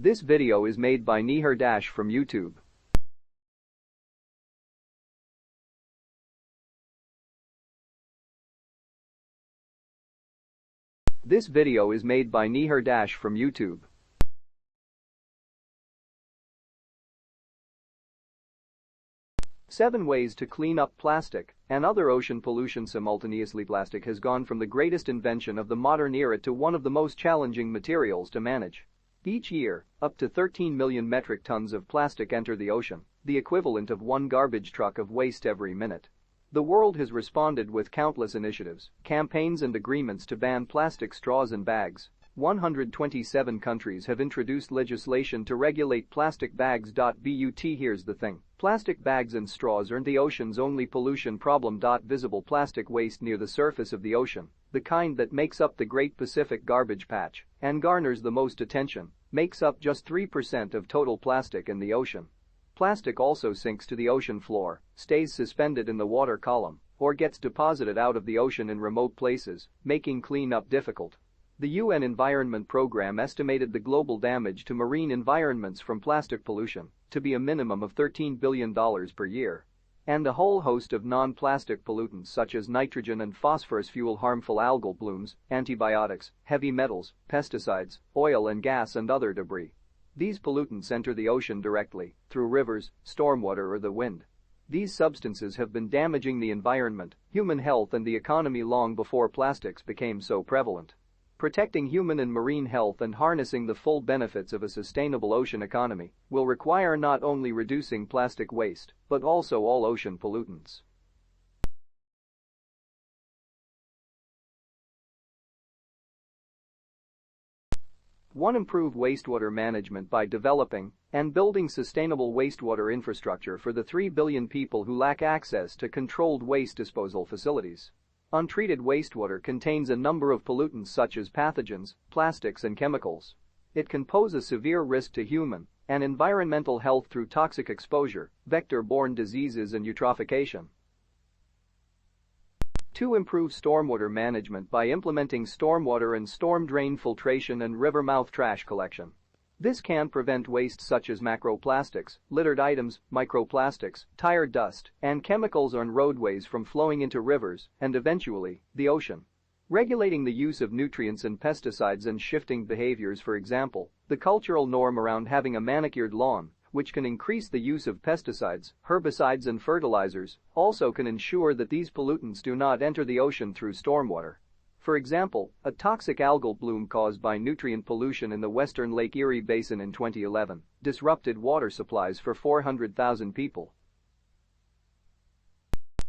This video is made by Nihar Dash from YouTube. This video is made by Nihar Dash from YouTube. Seven ways to clean up plastic and other ocean pollution simultaneously. Plastic has gone from the greatest invention of the modern era to one of the most challenging materials to manage. Each year, up to 13 million metric tons of plastic enter the ocean, the equivalent of one garbage truck of waste every minute. The world has responded with countless initiatives, campaigns and agreements to ban plastic straws and bags. 127 countries have introduced legislation to regulate plastic bags. But here's the thing. Plastic bags and straws aren't the ocean's only pollution problem. Visible plastic waste near the surface of the ocean, the kind that makes up the Great Pacific Garbage Patch and garners the most attention, makes up just 3% of total plastic in the ocean. Plastic also sinks to the ocean floor, stays suspended in the water column, or gets deposited out of the ocean in remote places, making cleanup difficult. The UN Environment Programme estimated the global damage to marine environments from plastic pollution to be a minimum of $13 billion per year. And a whole host of non-plastic pollutants such as nitrogen and phosphorus fuel harmful algal blooms, antibiotics, heavy metals, pesticides, oil and gas and other debris. These pollutants enter the ocean directly, through rivers, stormwater or the wind. These substances have been damaging the environment, human health and the economy long before plastics became so prevalent. Protecting human and marine health and harnessing the full benefits of a sustainable ocean economy will require not only reducing plastic waste, but also all ocean pollutants. 1. Improve wastewater management by developing and building sustainable wastewater infrastructure for the 3 billion people who lack access to controlled waste disposal facilities. Untreated wastewater contains a number of pollutants such as pathogens, plastics and chemicals. It can pose a severe risk to human and environmental health through toxic exposure, vector-borne diseases and eutrophication. 2. Improve stormwater management by implementing stormwater and storm drain filtration and river mouth trash collection. This can prevent waste such as macroplastics, littered items, microplastics, tire dust, and chemicals on roadways from flowing into rivers and eventually, the ocean. Regulating the use of nutrients and pesticides and shifting behaviors. For example, the cultural norm around having a manicured lawn, which can increase the use of pesticides, herbicides and fertilizers, also can ensure that these pollutants do not enter the ocean through stormwater. For example, a toxic algal bloom caused by nutrient pollution in the western Lake Erie Basin in 2011 disrupted water supplies for 400,000 people.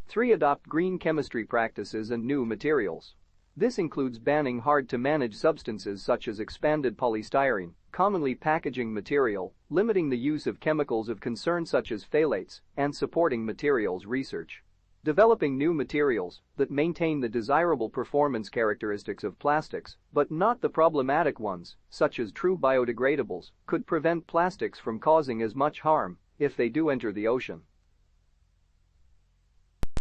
3. Adopt green chemistry practices and new materials. This includes banning hard-to-manage substances such as expanded polystyrene, commonly packaging material, limiting the use of chemicals of concern such as phthalates, and supporting materials research. Developing new materials that maintain the desirable performance characteristics of plastics, but not the problematic ones, such as true biodegradables, could prevent plastics from causing as much harm if they do enter the ocean.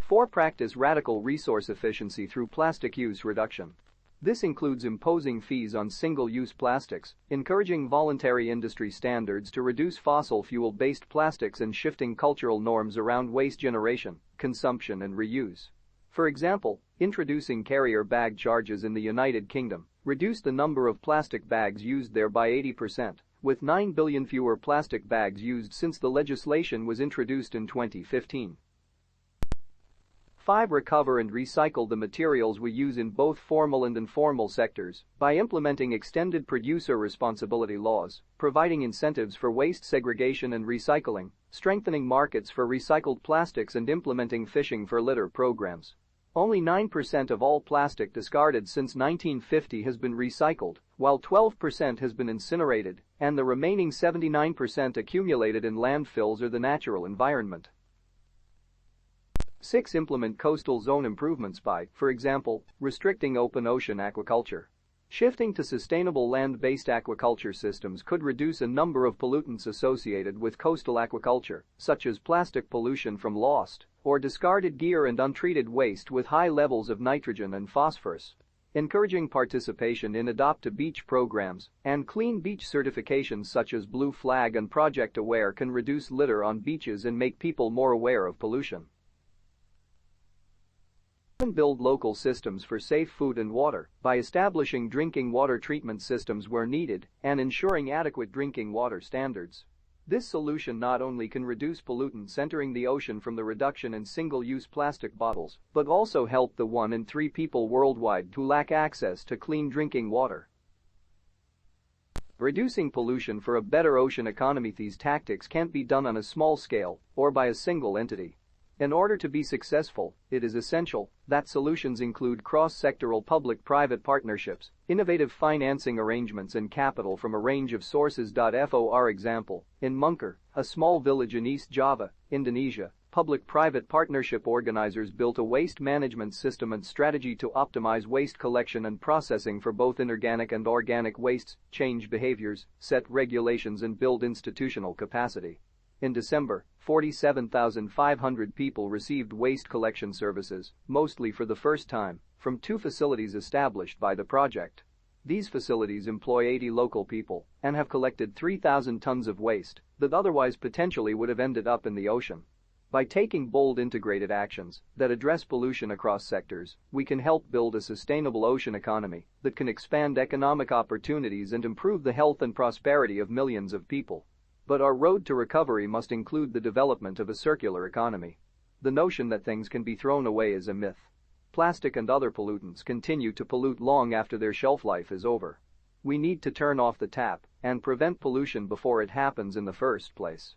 4. Practice radical resource efficiency through plastic use reduction. This includes imposing fees on single-use plastics, encouraging voluntary industry standards to reduce fossil fuel-based plastics and shifting cultural norms around waste generation, consumption and reuse. For example, introducing carrier bag charges in the United Kingdom reduced the number of plastic bags used there by 80%, with 9 billion fewer plastic bags used since the legislation was introduced in 2015. 5. Recover and recycle the materials we use in both formal and informal sectors by implementing extended producer responsibility laws, providing incentives for waste segregation and recycling, strengthening markets for recycled plastics and implementing fishing for litter programs. Only 9% of all plastic discarded since 1950 has been recycled, while 12% has been incinerated, and the remaining 79% accumulated in landfills or the natural environment. 6. Implement coastal zone improvements by, for example, restricting open ocean aquaculture. Shifting to sustainable land-based aquaculture systems could reduce a number of pollutants associated with coastal aquaculture, such as plastic pollution from lost or discarded gear and untreated waste with high levels of nitrogen and phosphorus. Encouraging participation in adopt-to-beach programs and clean beach certifications such as Blue Flag and Project Aware can reduce litter on beaches and make people more aware of pollution. Build local systems for safe food and water by establishing drinking water treatment systems where needed and ensuring adequate drinking water standards. This solution not only can reduce pollutants entering the ocean from the reduction in single-use plastic bottles, but also help the 1 in 3 people worldwide who lack access to clean drinking water. Reducing pollution for a better ocean economy. These tactics can't be done on a small scale or by a single entity. In order to be successful, it is essential that solutions include cross-sectoral public-private partnerships, innovative financing arrangements and capital from a range of sources. For example, in Munkar, a small village in East Java, Indonesia, public-private partnership organizers built a waste management system and strategy to optimize waste collection and processing for both inorganic and organic wastes, change behaviors, set regulations and build institutional capacity. In December, 47,500 people received waste collection services, mostly for the first time, from 2 facilities established by the project. These facilities employ 80 local people and have collected 3,000 tons of waste that otherwise potentially would have ended up in the ocean. By taking bold integrated actions that address pollution across sectors, we can help build a sustainable ocean economy that can expand economic opportunities and improve the health and prosperity of millions of people. But our road to recovery must include the development of a circular economy. The notion that things can be thrown away is a myth. Plastic and other pollutants continue to pollute long after their shelf life is over. We need to turn off the tap and prevent pollution before it happens in the first place.